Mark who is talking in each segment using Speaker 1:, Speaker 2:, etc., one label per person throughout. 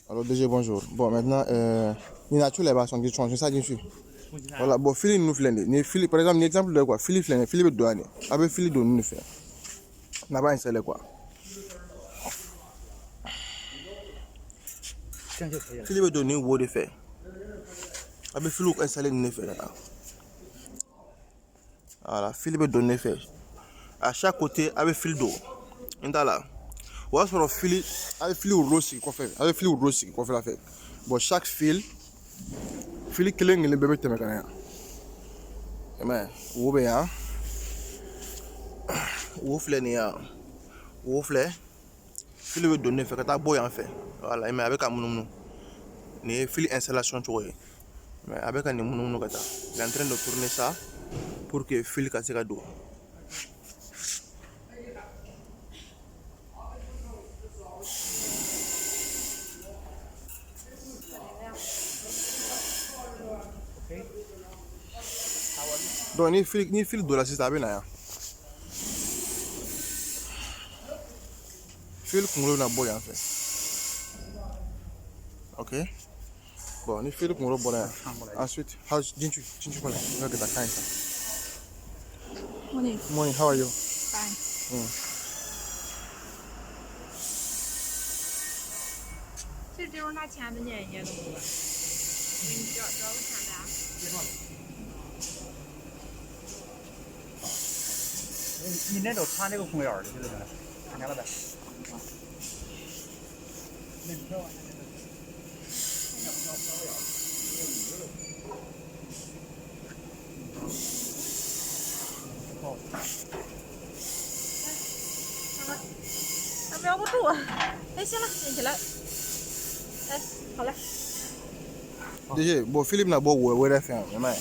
Speaker 1: Alors déjà bonjour. Bon maintenant il y a tous les bas sont qui changent ça dessus. Voilà bon fili nous flende. Ni fili par exemple un exemple de quoi fili flende fili be douane. Avec fili do nous faire. N'a pas installé quoi. Fili be donner wo de faire. Avec fili installé nous faire là. Voilà fili be donner faire. À chaque côté avec fil d'eau. Là. Ouais, sur le fil, avec fil rossi qu'on fait, avec fil rossi qu'on fait la fête. Bon, chaque fil clé le bébé te met quand même. Mais, où bien, où flâner, où flâner, fil veut donner fait que t'as beau en fait. Voilà, mais avec un mounou, les fil installation tu vois. Mais avec un mounou que t'as, il est en train de tourner ça pour que fil casse la dos. Donc ni fil de la système là. Fil qu'on a boy en fait. OK. Bon, ni fil qu'on a boy. Ensuite, how didn't you call it? Look at that kind.
Speaker 2: Morning.
Speaker 1: Morning, how are you?
Speaker 2: Fine. 这就是拿钱的呢，也都给你找个钱的。
Speaker 3: 你那都穿这个空眼的，对不对？看见了呗？
Speaker 2: 他瞄不住。哎，行了，拎起来。哎，好嘞。
Speaker 1: Déjà, bon, Philippe n'a pas oué de faire, mais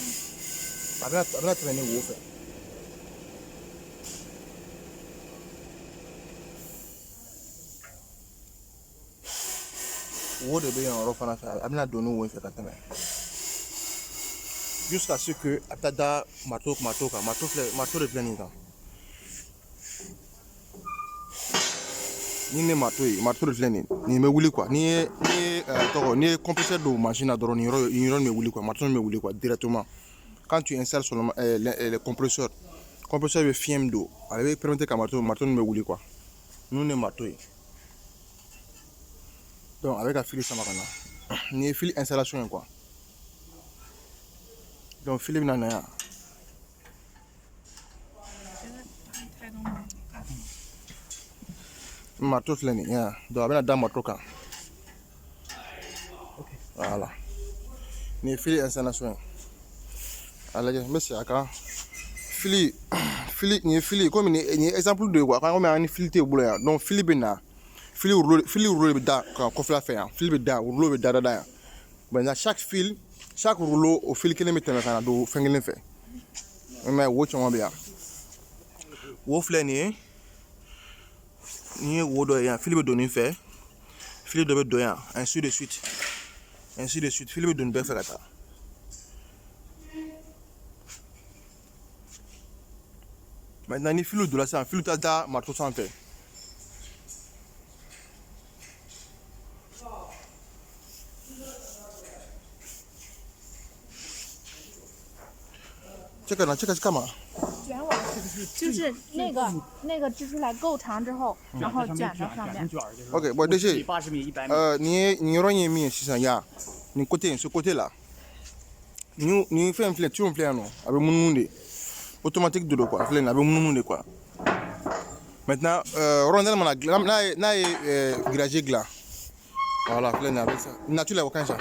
Speaker 1: après traîner où fait. Où de bien en refait faire, après donné où fait quand même. Jusqu'à ce que après da mato de plein temps. Ni ne mato de plein ni me wuli quoi, ni compresseur de machine à drone ni me wuli quoi, mato me wuli quoi directement. Quand tu installes sur le compresseur veut fième d'eau, avec permettre que mato me wuli quoi. Nous ne mato. Donc avec la fil ça marche là. Ni fil installation quoi. Donc fil nana. Mato fleni ya. Donc avec la dame mato kan. Voilà. Ni fil installation. Alors monsieur aka fili comme ni exemple de quoi quand on met un fil te boulot donc fili bena fili rouleau da ko fla faire fil be da rouleau be da ben chaque rouleau au fil qui le mettre dans do fengelen fait mais wo chon bien wo fle ni wo do ya fil be donner fait fil de be do ya ainsi de suite fil be donner be faire ça. Maintenant, il file de la sang, file de ma tout santé.这个是干嘛？
Speaker 2: 卷网就是那个织出来够长之后，然后卷到上面。
Speaker 1: OK， 我这是
Speaker 3: 80米、100米。
Speaker 1: 你让你米是啥呀？你côté là，你fais un filet，tu un filet non？ avec mon monde automatique de quoi？ filet avec mon monde quoi？ Maintenant, rondelle mon na gragé glas. Voilà, filet avec ça. Naturel aucun ça.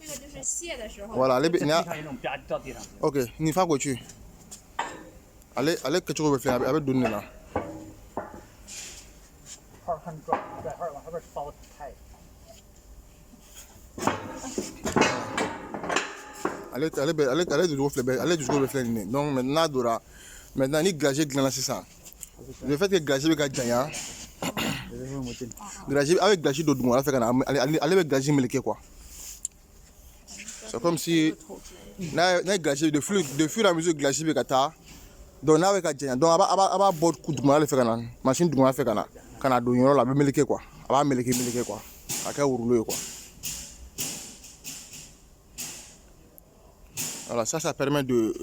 Speaker 2: 这个就是卸的时候。
Speaker 1: Voilà, allez bien.
Speaker 3: 地上一种啪掉地上。
Speaker 1: OK， 你发过去。allez que tu veux faire avec donner là.
Speaker 3: 号看转，对号往上边烧开。
Speaker 1: Allez du coup faire donc maintenant dora maintenant ni gragé glas c'est ça. Le fait que gragé be gadjanya. Gragé avec gragé do dum ala fait kana allez avec gragé meleke quoi. C'est comme si na gragé de fur et à mesure gragé be kata donc na avec gadjanya donc aba bord coup dum ala fait kana machine dum ala fait kana do yoro la be meleke quoi aba meleke quoi. à quel rouler quoi. Voilà, ça permet de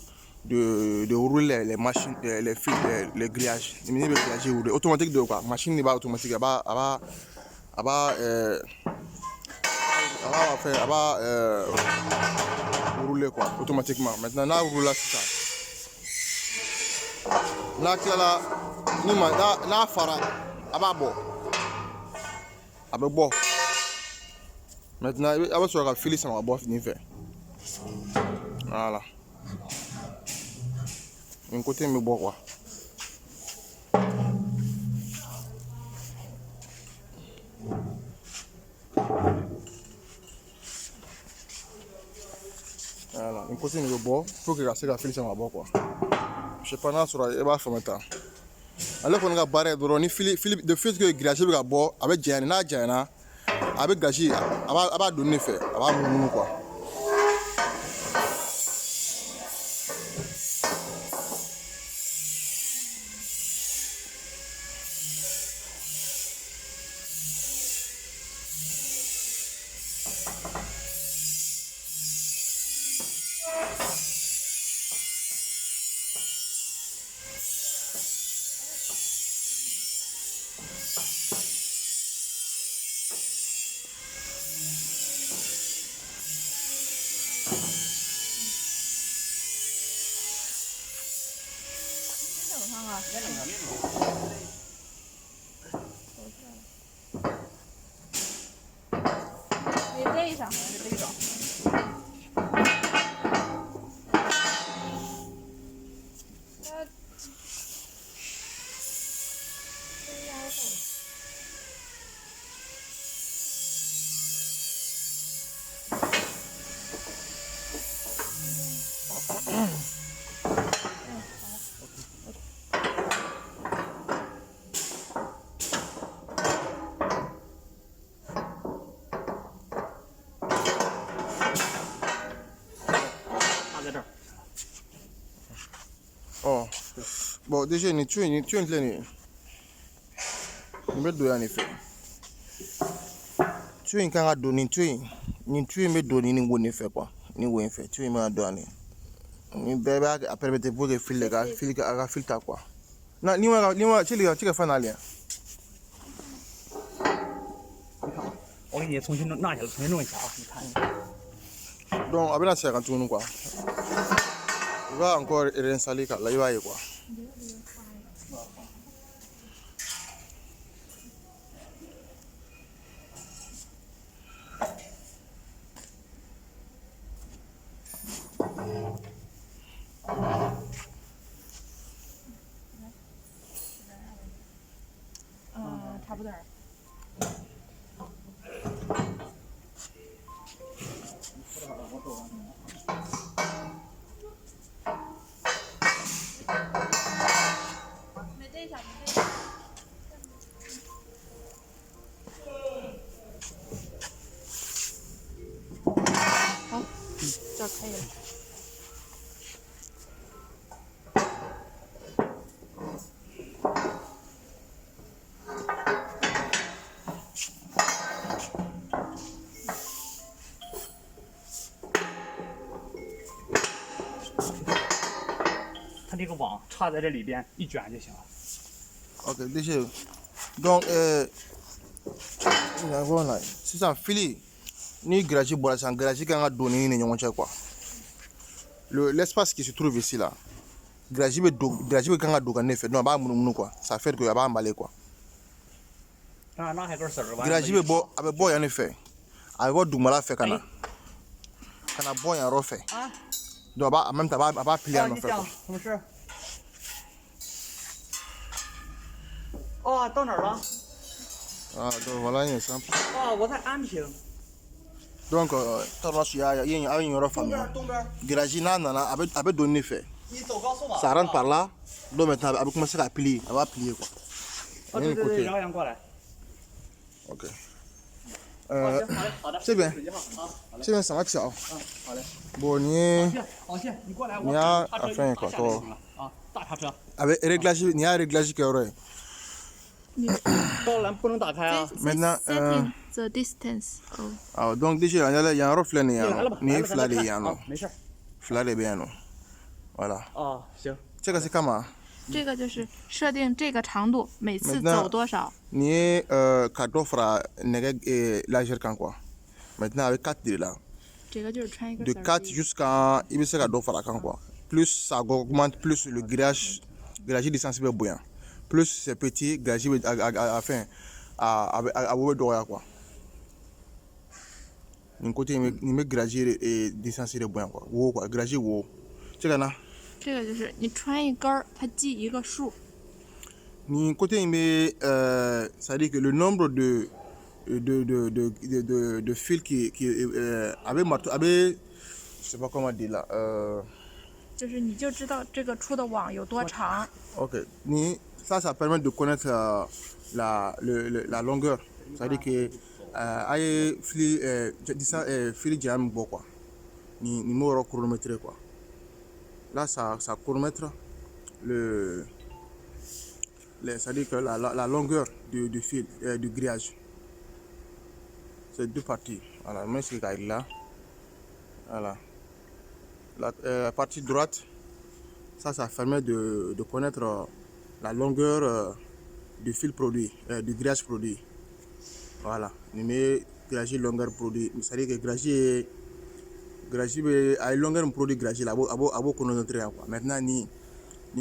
Speaker 1: rouler les machines, les fils, les grillages. Les grillages rouler automatique de quoi. Machine n'est pas automatique, elle va rouler quoi, automatiquement. Maintenant, là, on roule là, c'est ça. Là, là, fara, elle va bon. Maintenant, elle va se filer, ça va bon, finir fait. Voilà. Un côté, mais bon quoi. Voilà, un côté niveau bon, faut que la file ça va bon quoi. Je sais pas là sur la faire maintenant. Alors qu'on a barré de Philippe de fait que grâce à bon avec Jana avec Gachi va donner fait, va mourir quoi.
Speaker 2: 你背上。
Speaker 1: Oh, bon, déjà, tu es une clé. Me do en effet. Tu es une canne donner, tu es me donner ni bon effet quoi. Ni bon effet, tu es me donner. Ni bébé a permettre pour que fil les gars, fil ta quoi. Non, ni moi, tu个放哪里？
Speaker 3: 我给你重新拿下来，重新弄一下啊！你看。
Speaker 1: Donc, avec la serre en tourne quoi. Il va encore réinstaller là, il va y quoi.
Speaker 2: Mm, 差不多。好，这可以了。
Speaker 3: 它这个网插在这里边一卷就行了。
Speaker 1: OK, déjà. Donc, voilà. C'est ça, fili. Ni gratuit, voilà, c'est un gratuit qui a donné une union quoi. L'espace qui se trouve ici là. Gratuit qui a donné fait. Non, pas mon quoi. Ça fait que y a pas emballé quoi. Gratuit bon, avec bon en effet. Avec votre doumala fait kana. Kana bon en refait. Donc, en même temps, pas plier en fait.
Speaker 3: 什么事？哦，到哪儿了？
Speaker 1: Ah, donc voilà, il y a ça.
Speaker 3: 哦，我在安平。
Speaker 1: Donc, tu vois, il y a une famille. Gratuit, avec donné fait.
Speaker 3: 你走高速嘛。
Speaker 1: Ça rentre par là. Donc maintenant, elle va commencer à plier. Elle va plier quoi.
Speaker 3: 哦，对对对，然后让过来。
Speaker 1: OK.
Speaker 3: 好的，好的。
Speaker 1: 这边，
Speaker 3: 手机号啊，好嘞。
Speaker 1: 这边什么脚？
Speaker 3: 好嘞。
Speaker 1: Bon,你
Speaker 3: 好线，你过来，
Speaker 1: 你要
Speaker 3: 我
Speaker 1: 分一个多。
Speaker 3: 啊，大叉车。
Speaker 1: avec réglage, il y a un réglage qui est vrai.
Speaker 3: 刀篮不能打开啊。
Speaker 1: Maintenant,
Speaker 2: setting the distance of
Speaker 1: alors, donc déjà, il y a un reflet, il y a un flat, il y a un
Speaker 3: 没事儿
Speaker 1: flat, il y a un voilà.
Speaker 3: 啊，行。
Speaker 1: 这个是干嘛？
Speaker 2: 这个就是设定这个长度，每次
Speaker 1: Maintenant,
Speaker 2: 走多少。
Speaker 1: 你卡多fera nègre largeur quand quoi. Maintenant avec 4 de là.
Speaker 2: 这个就是穿一个
Speaker 1: De 4 jusqu'à il se cadeau fera quand quoi. Plus ça augmente, plus le grillage de sensible bouillant. Plus c'est petit, grillage enfin à doya quoi. Ni côté ni me grillage de sensible bouillant quoi. Wo quoi, grillage wo. 这个呢？
Speaker 2: 这个就是你穿一根儿，它记一个数。
Speaker 1: Ni côté mais ça dit que le nombre de fils qui avait marteau avait je sais pas comment dire là
Speaker 2: 就是你就知道这个出的网有多长。
Speaker 1: OK ni ça permet de connaître la longueur ça dit que ay fil fil jam bo quoi ni numéro chronométré quoi là ça chronomètre ça dit que la longueur du fil du grillage. C'est deux parties. Voilà, mais c'est là. Voilà. La partie droite, ça permet de connaître la longueur du fil produit, du grillage produit. Voilà. Mais grillage longueur produit. C'est-à-dire que grillage a une longueur produit grillage là, abo chronométré quoi. Maintenant ni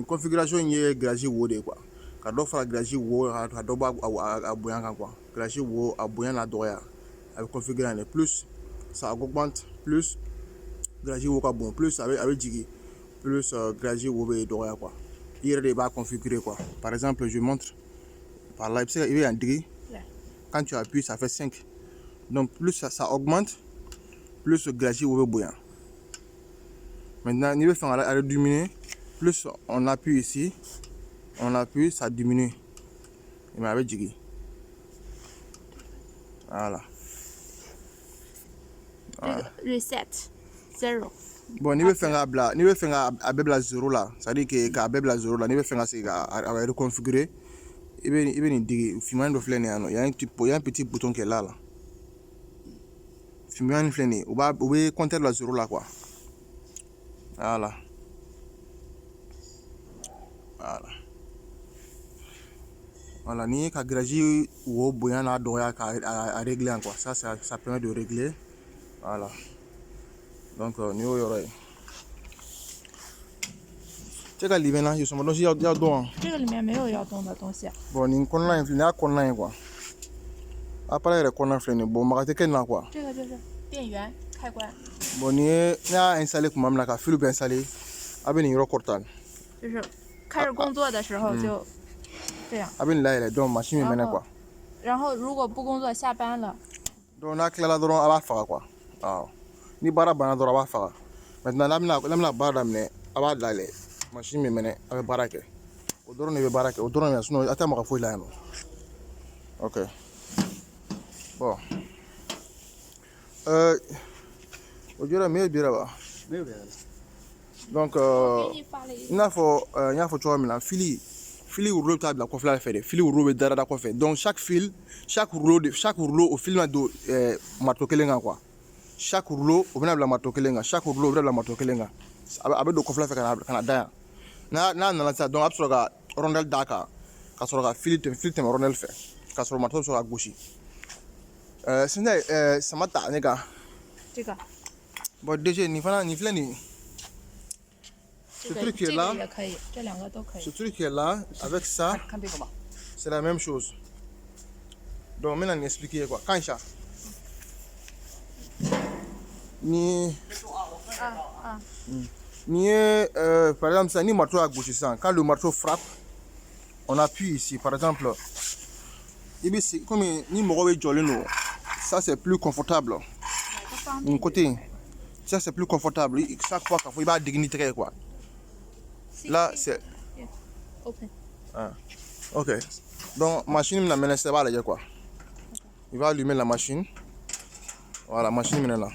Speaker 1: configuration y grillage wode quoi. Ka do fara grillage wo ka do ba a boyan kan quoi. Grillage wo a boyan la doya. Avec configurer plus ça augmente plus grillage wo ka bon plus avec jigi plus grillage wo be doya quoi. Il y a configurer quoi. Par exemple, je montre par là, il y a un degré. Quand tu appuies, ça fait 5. Donc plus ça augmente, plus le grillage wo be boyan. Maintenant, niveau faire à diminuer, plus on appuie ici, on appuie, ça diminue. Il m'a avec jigi. Voilà.
Speaker 2: Reset 0.
Speaker 1: Bon, ni be fenga bebla 0 là, ça dit que ka bebla 0 là, ni be fenga c'est à reconfigurer. Il be ni digi fiman do flene ano, il y a un petit bouton qui est là. Fiman flene, ou be compter la 0 là quoi. Voilà. Voilà. Voilà, ni ka grillage ou boyan na doya à régler quoi. Ça permet de régler. Voilà. Donc nous y aurait. C'est que l'hiver là, il y a son dossier à don.
Speaker 2: 这个里面没有要动的东西。
Speaker 1: Bon, ni connaît il y a connaît quoi. Après il connaît flène bon, magaté quel là quoi.
Speaker 2: 这个就是电源开关，
Speaker 1: Bon, ni a installé comme même là, fil bien installé. Avec ni recortal.
Speaker 2: 就是开始工作的时候就这样。
Speaker 1: Avec là il est donc machine maintenant quoi.
Speaker 2: 然后如果不工作下班了，
Speaker 1: Donc na clé droit à la faire quoi. Ah. Ni bara bana droit à la faire. Maintenant la bara d'amener à la d'aller. Machine me mène avec baraque. Au drone ne veut baraque, au drone sinon attends moi faut là. OK. Bon. Aujourd'hui mais bien là.
Speaker 3: 没有别的了。
Speaker 1: Donc
Speaker 2: 给你发了一个。
Speaker 1: il faut tu vois maintenant fil rouleau table quoi faire faire fil rouleau dara quoi faire. Donc chaque rouleau au fil do marteau kelenga quoi. Chaque rouleau au bena la marteau kelenga, chaque rouleau au bena la marteau kelenga. Avec do quoi faire Canada. Na ça donc absolument rondelle daka ka soroka fil te rondelle fait. Ka soroka marteau sur la gauche. C'est ça mata nega.
Speaker 2: 这个
Speaker 1: Bon déjà ni fana ni flani.
Speaker 2: 这
Speaker 1: Ce
Speaker 2: 个
Speaker 1: truc qui est
Speaker 2: 这
Speaker 1: là,
Speaker 2: 个也可以，这两个都可
Speaker 1: ce
Speaker 2: 以。
Speaker 1: truc qui est là avec ça
Speaker 3: 看这个吧。
Speaker 1: c'est la même chose. Donc maintenant on expliquer quoi. Quand ça ni par exemple ça ni marteau à gauche ça quand le marteau frappe on appuie ici par exemple et c'est comme ni morobe jolino ça c'est plus confortable d'un côté ça c'est plus confortable chaque fois qu'il faut il va dignité quoi là c'est
Speaker 2: Open.
Speaker 1: OK donc machine la mène c'est pas là quoi il va allumer la machine voilà machine maintenant là.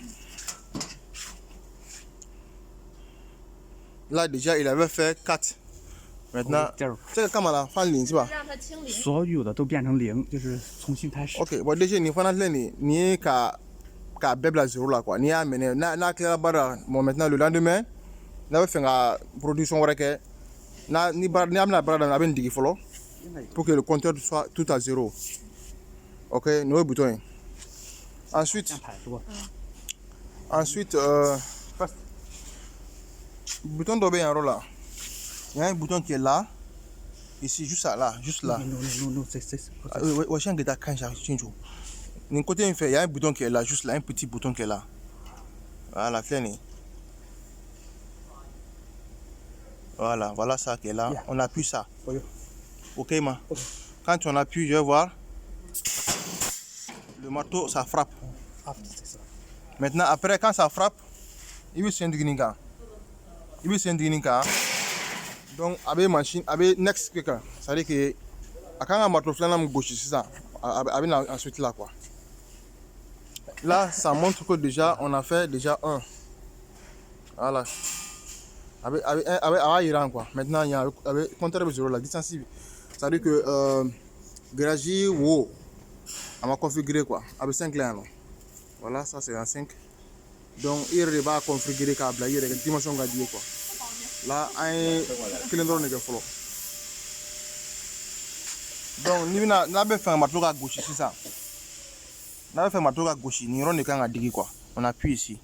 Speaker 1: Là déjà il avait fait 4 Maintenant，
Speaker 3: 这儿
Speaker 1: 这个干嘛了？放零是吧
Speaker 2: 让它清零。
Speaker 3: 所有的都变成0，就是重新开始。
Speaker 1: ？OK，我这些你放在这里，你ka bɛɛ zéro la quoi. N'i y'a minɛ n'a tilala baara bon maintenant le lendemain n'a bɛ fɛ ka production wɛrɛ kɛ ni a bɛna baara daminɛ a bɛ nin digi fɔlɔ pour que le compteur soit tout à zéro. OK, nin ye bouton ye. Ensuite
Speaker 3: 先排是不？
Speaker 1: ensuite bouton dɔ bɛ yen yɔrɔ la. Il y a un bouton qui est là. Ici, juste là, juste là.
Speaker 3: Non, c'est.
Speaker 1: Ouais, j'ai un guitare quand j'ai d'un côté, il y a un bouton qui est là, juste là, un petit bouton qui est là. Voilà, fini. Voilà ça qui est là. On appuie ça. Ok, ma. Quand on appuie, je vais voir. Le marteau, ça frappe. Maintenant, après, quand ça frappe, il veut s'indigner. Donc, avec machine, avec next quelqu'un. Ça veut dire que quand on a marteau flanc, gauche, c'est ça. Avec ensuite là, quoi. Là, ça montre que déjà, on a fait déjà un. Voilà. Avec Iran, quoi. Maintenant, il y a avec compteur 0, la distance. Ça veut dire que Garagi, wow. On va configurer, quoi. Avec 5 là, non. Voilà, ça c'est un 5. Donc, il va configurer câble, il y a des dimensions gardées, quoi. Là, un calendrier n'est que follow. Donc, nous avons fait un marteau à gauche, c'est ça. Nous avons fait un marteau à gauche, nous avons fait un digi, quoi. On appuie ici.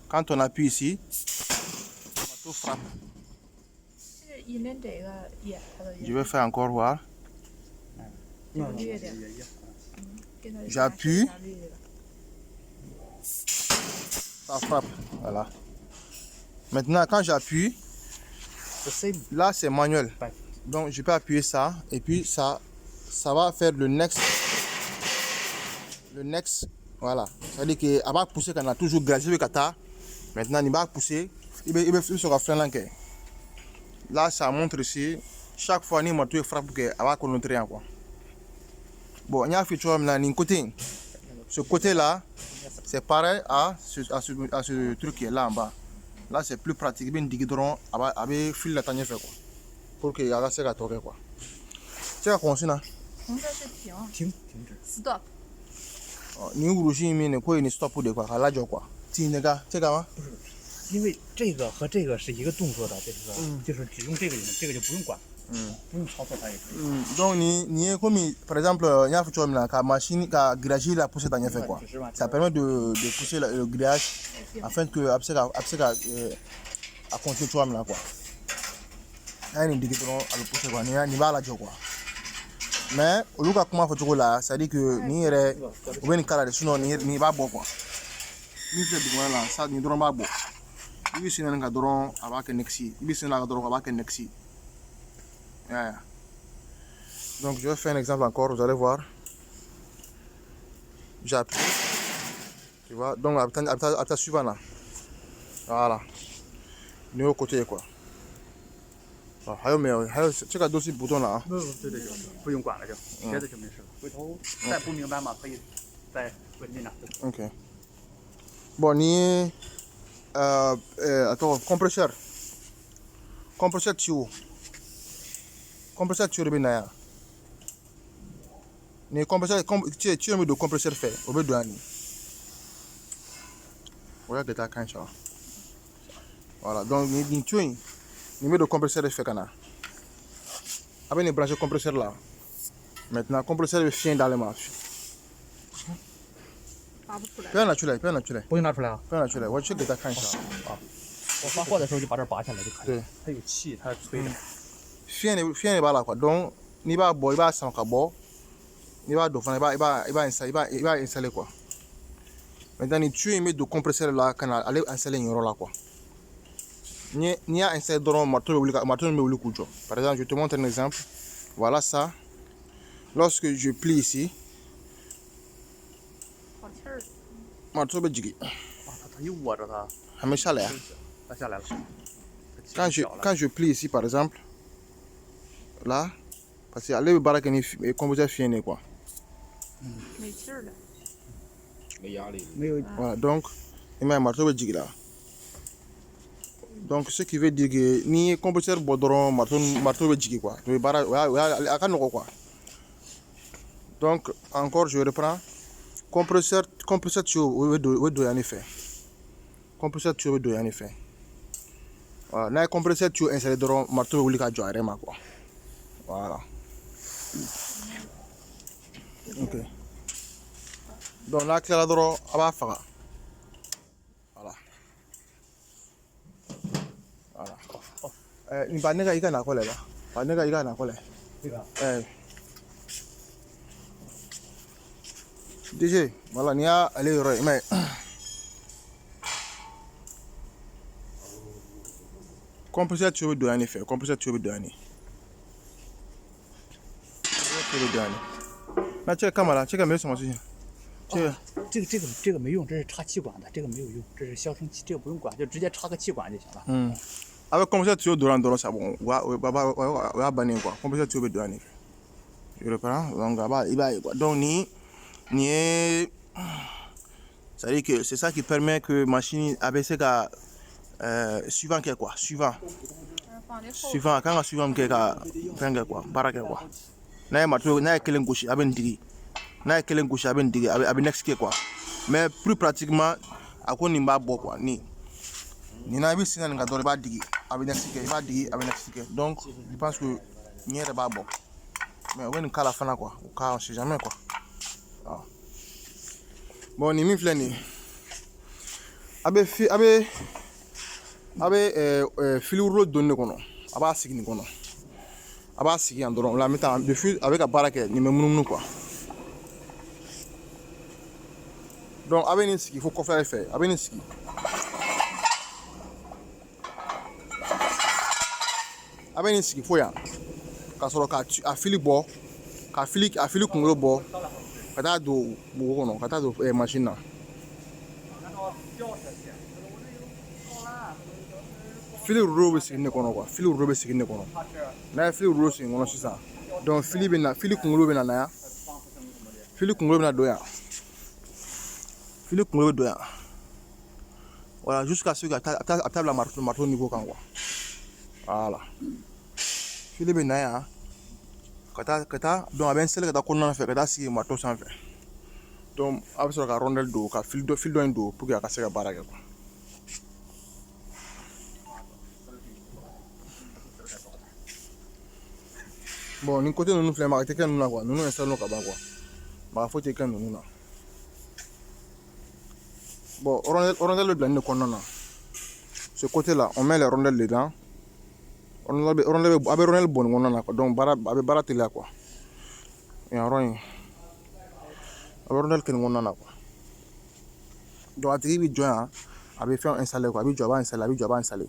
Speaker 1: Quand on appuie ici, le marteau frappe. Je vais faire encore voir. J'appuie. Ça frappe. Voilà. Maintenant, quand j'appuie, là c'est manuel. Donc je peux appuyer ça et puis ça va faire le next. Le next, voilà. Ça veut dire qu'il va pousser quand on a toujours gradué le kata. Maintenant, il va pousser. Il va faire sur la frein. Là, ça montre ici. Chaque fois que moto frappe, il va connaître rien. Bon, il y a un feature maintenant, côté. Ce côté-là, c'est pareil à ce truc qui est là en bas. Là, c'est plus pratique. Il y a un fil de tanier pour qu'il y ait un peu de quoi. C'est quoi ça?
Speaker 2: 红色是停止 stop。
Speaker 1: 你rouge你可以 stop 的quoi，拉脚quoi。进那个这个吗？
Speaker 3: 不是，因为这个和这个是一个动作的，就是只用这个里面，这个就不用管，不用操作它也可以。
Speaker 1: Donc ni comme par exemple il y a futur là la machine qui grille la pousser dans fait quoi. Ça permet de pousser le grillage afin que après à continuer toi là quoi. Un indicateur à le pousser quoi, ni va la quoi. Mais au lieu comment faut là, ça dit que ni est ou bien carré sinon ni va bon quoi. Ni fait de là, ça ni drôle pas bon. Il c'est un cadran avec un nexi. Il c'est un cadran avec un nexi. Yeah. Donc je vais faire un exemple encore, vous allez voir. J'appuie. Tu vois, donc à ta suivant là. Voilà. Ni au côté quoi. 还有没有？还有这个都是bouton了啊。
Speaker 3: 对，不用管了就，别的就没事了。回头再不明白嘛，可以再问进来。
Speaker 1: OK。Bon, ni attends, compresseur tuyau de benaya. Ni compresseur tu as mis de compresseur fait au bout de l'année. Regarde ta cancha. Voilà, donc ni tu ni met de compresseur fait kana. Avec les branches compresseur là. Maintenant compresseur est chien dans les marches. 不要拿出来，
Speaker 3: 不用拿出来啊。
Speaker 1: 不要拿出来，我去给他看一下啊。
Speaker 3: 我发货的时候就把这拔下来就可以。
Speaker 1: 对，
Speaker 3: 它有气，它吹的。
Speaker 1: Fiez ne bala quoi. Donc ni ba boy ba sans cabo. Ni ba do fana il va installer quoi. Maintenant ni tu mets de compresseur là quand aller installer une là quoi. Ni a installé dans marteau me kujo. Par exemple, je te montre un exemple. Voilà ça. Lorsque je plie ici,
Speaker 2: 好气儿。
Speaker 1: marteau be jigi.
Speaker 3: 它一握着它，
Speaker 1: 还没下来啊。
Speaker 3: 它下来了。
Speaker 1: Quand je plie ici par exemple, là, parce que aller barra que ni compresseur fini quoi.
Speaker 2: 没气儿了。
Speaker 3: 没有。
Speaker 1: Voilà, donc il met un marteau be jigi là. Donc ce qui veut dire que ni compresseur bodron marteau be jigi quoi. Donc bara a ka nogo quoi. Donc encore je reprends. Compresseur tuyau we do en effet. Compresseur tuyau we do en effet. Voilà, na compresseur tuyau installé dron marteau wuli ka jo arema quoi. Voilà. OK. Donc là clair dron aba faga. Voilà. Voilà. Ni ba nega ika na kole ba. Ba nega ika na kole. DJ, voilà, il y a allez mais compresseur tu veux donner fait, compresseur tu veux donner.那这干嘛了？这个没什么事情。
Speaker 3: 这个没用，这是插气管的，这个没有用，这是消声器，这个不用管，就直接插个气管就行了。
Speaker 1: Avec compresseur tu veux donner ça bon. Ouais, banner quoi. Compresseur tu veux donner. Je reprends. Donc il va quoi. Donc ça veut dire que c'est ça qui permet que machine ABC suivant quoi suivant quand suivant quoi baraka quoi na mato na kelen gauche aben digi na kelen gauche aben digi aben next quoi mais plus pratiquement ako ni ba bo quoi ni na bi sinan nga dole ba digi aben next ba digi aben next donc je pense que ni est ba bo mais on va kala fana quoi au cas on sait jamais quoi. Bon ni mi flani abe fil rouleau donné kono aba sigi ni kono aba sigi en dron la mettant de fil avec a baraka ni memunu quoi. Donc abe ni sigi faut qu'on faire effet abe ni sigi faut ya ka soro ka a fili bo ka fili kungolo bo kata do bo kono kata do machine na fili rouleau be sigi ne kono quoi fili rouleau be sigi ne kono na fili rouleau sigi kono sisa donc fili kungolo be na ya fili kungolo be na do ya fili kungolo do ya voilà jusqu'à ce que à table marteau niveau kan quoi voilà fili be na ya kata donc aben sele kata kono na fe kata sigi marteau sans fait donc abe so ka rondel do ka fil do ndo pour que ka se ka baraka quoi. Bon, ni côté nous flemme arrêter nous là quoi. Nous installons quoi quoi. Ma faut que nous là. Bon, rondelle le blanc qu'on a. Ce côté là, on met les rondelles dedans. Rondelle bon on a quoi. Donc bara télé quoi. Et en rond. Rondelle que on a quoi. Donc à tirer joint avait fait installer quoi. Abi job installer.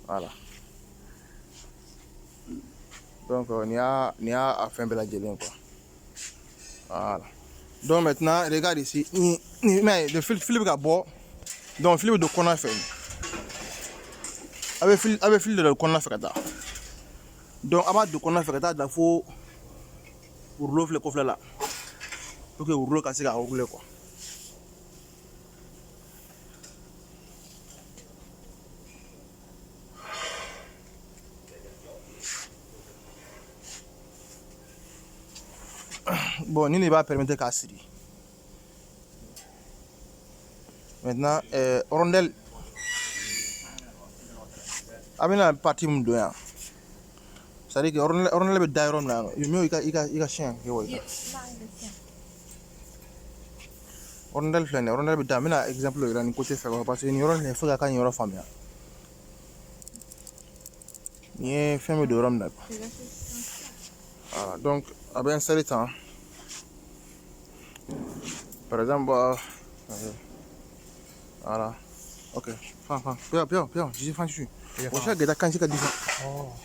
Speaker 1: Voilà. Donc il y a à faire de la gelée quoi. Voilà. Donc maintenant regarde ici mais le fil est bon. Donc fil de qu'on a fait. Avec fil de qu'on a fait là. Donc avant de qu'on a fait là, il faut rouler le coffre là. Pour que rouler casser à rouler quoi. Bon, il ne va pas permettre qu'à Syrie. Maintenant, rondelle. Avec la partie de là. C'est-à-dire que rondelle est d'ailleurs là. Il y a chien. Rondelle flâne, rondelle est d'ailleurs. Mais exemple, il y a un côté fait parce que il y a une fois qu'il y a une famille. Il y a une famille de Rome là. Voilà, donc, avec un seul temps. Par exemple, voilà. Ok. Bien. Je suis dessus. On cherche des quand c'est différent.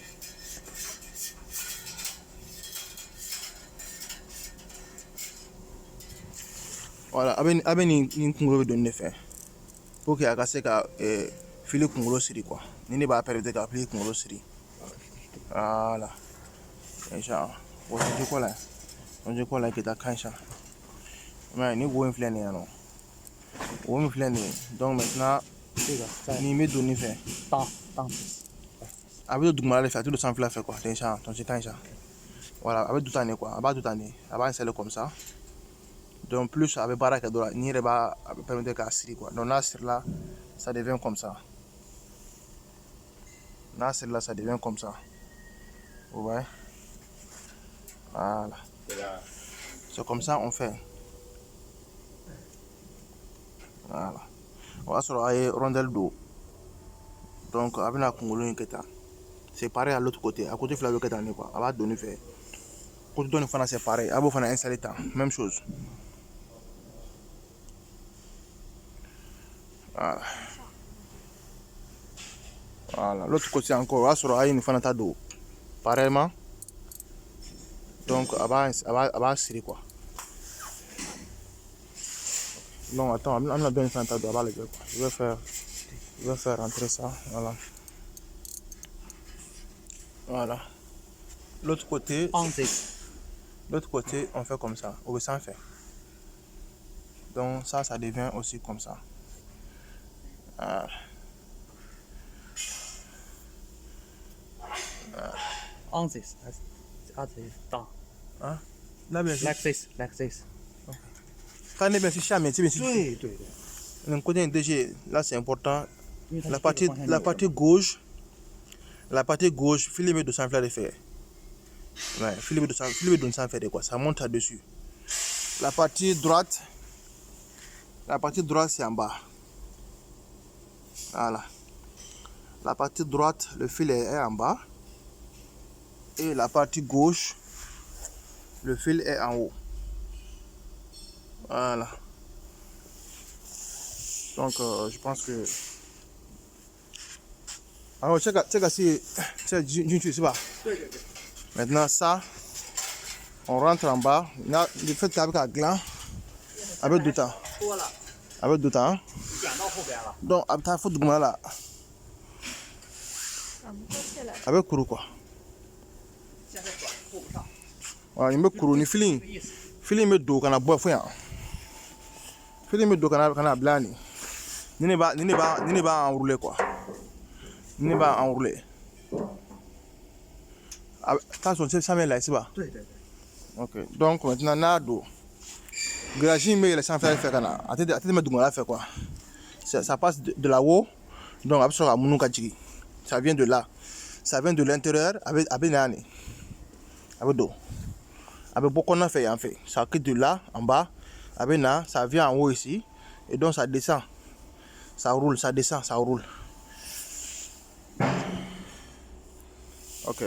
Speaker 1: Voilà. Avec une kungolo de neuf. Pour qu'il y ait assez qu'à filer kungolo siri quoi. Ni ne va pas permettre qu'à filer kungolo siri. Voilà. Déjà. On dit quoi là? On dit quoi là que t'as quand ça? Mais ni vous influencez non. Vous influencez. Donc maintenant
Speaker 3: 这个在
Speaker 1: 你没读你fait
Speaker 3: 当
Speaker 1: avec le document là fait tout le sang fait quoi déjà donc c'est ça voilà avec tout année quoi avec tout année avec c'est comme ça donc plus avec baraka dola ni reba permettre qu'à siri quoi donc là sur là ça devient comme ça là sur là ça devient comme ça vous voyez voilà c'est comme ça on fait voilà on va sur la rondelle d'eau donc avec la congolo c'est pareil à l'autre côté à côté flavio qu'est quoi on va donner fait côté donner fana c'est pareil à beau fana installer temps même chose voilà voilà l'autre côté encore on va sur la une fana d'eau pareillement donc elle va serrer quoi non attends on a bien fait un d'eau quoi je vais faire rentrer ça voilà l'autre côté on fait comme ça ou sans faire donc ça devient aussi comme ça
Speaker 3: on this当
Speaker 1: hein là bien
Speaker 3: like this
Speaker 1: quand on est bien sûr jamais c'est bien sûr
Speaker 3: 对对对
Speaker 1: le côté DG là c'est important
Speaker 3: 因为它
Speaker 1: la
Speaker 3: 这个方向
Speaker 1: partie gauche filet de sang de fer ouais filet de sang fer de quoi ça monte dessus la partie droite c'est en bas voilà la partie droite le filet est en bas et la partie gauche le fil est en haut voilà donc je pense que alors c'est pas maintenant ça on rentre en bas là le fait avec un gland avec du temps hein? Donc après faut du là avec courou quoi voilà il me courou ni feeling me do kana boy fo ya feeling me do kana blani ni ba enrouler quoi ni ba enrouler attention c'est ça mais là c'est pas ok donc maintenant nado gragine mais les sans faire kana attends me do la faire quoi ça passe de là-haut donc après ça munu kajigi ça vient de là ça vient de l'intérieur avec nani avec do avec beaucoup on fait en fait ça quitte de là en bas avec là ça vient en haut ici et donc ça descend ça roule ça descend ça roule ok